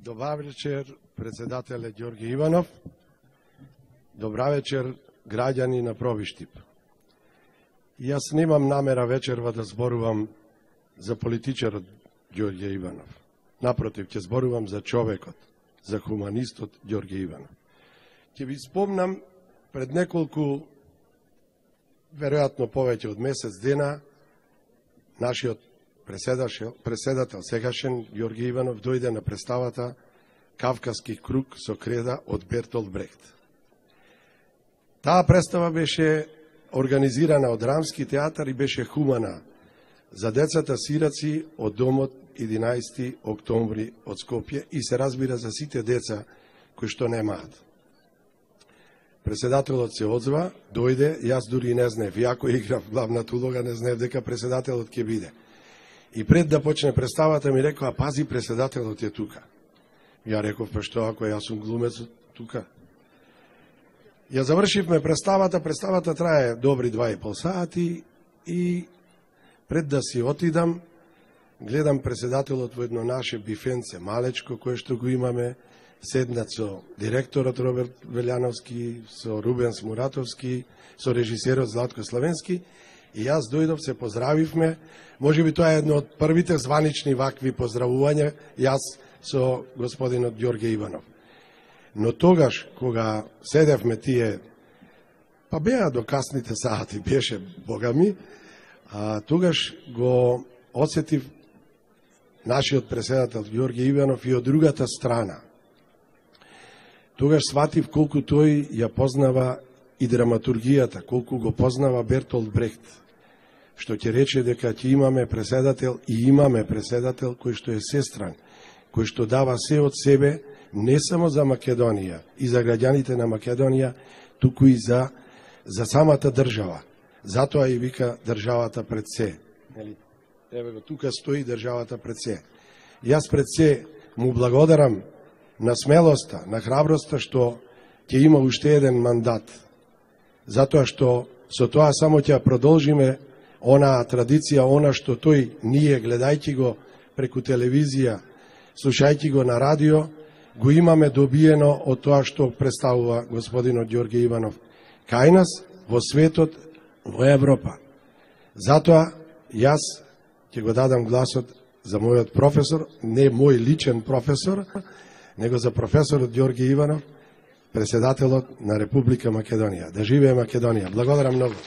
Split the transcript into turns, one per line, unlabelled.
Добар вечер, председателе Ѓорѓе Иванов. Добра вечер, граѓани на Пробиштип. Јас немам намера вечерва да зборувам за политичарот Ѓорѓе Иванов. Напротив, ќе зборувам за човекот, за хуманистот Ѓорѓе Иванов. Ќе ви спомнам пред неколку, веројатно повеќе од месец дена, нашиот преседател сегашен Ѓорѓе Иванов дојде на представата Кавказски круг со креда од Бертолт Брехт. Таа представа беше организирана од Рамски театар и беше хумана за децата сираци од домот 11 октомври од Скопје и се разбира за сите деца кои што немаат. Преседателот се одзва, дојде, јас дури не знаев, иако играв главната улога, не знаев дека преседателот ќе биде. И пред да почне представата ми рекоа, пази, преседателот е тука. Ја реков, па што ако јас сум глумец тука? Ја завршивме представата трае добри 2,5 сати и пред да си отидам, гледам преседателот во едно наше бифенце, малечко, кое што го имаме, седнат со директорот Роберт Велјановски, со Рубен Смуратовски, со режисерот Златко Славенски, и јас дојдов, се поздравивме. Може би тоа е едно од првите званични вакви поздравувања, јас со господинот Ѓорѓе Иванов. Но тогаш, кога седевме тие, па беа до касните сати, беше, бога ми, тогаш го осетив нашиот преседател Ѓорѓе Иванов и од другата страна. Тогаш сватив колку тој ја познава и драматургијата, колку го познава Бертолт Брехт, што ќе рече дека ќе имаме преседател и имаме преседател кој што е сестран, кој што дава се од себе, не само за Македонија и за граѓаните на Македонија, туку и за самата држава. Затоа и вика државата пред се. Еве го, тука стои државата пред се. Јас пред се му благодарам на смелоста, на храброста што ќе има уште еден мандат. Затоа што со тоа само ќе продолжиме онаа традиција, она што тој, ние гледајќи го преку телевизија, слушајќи го на радио, го имаме добиено од тоа што представува господинот Ѓорѓе Иванов кај нас, во светот, во Европа. Затоа јас ќе го дадам гласот за мојот професор, не мој личен професор, него за професорот Ѓорѓе Иванов, преседателот на Република Македонија. Да живее Македонија. Благодарам многу.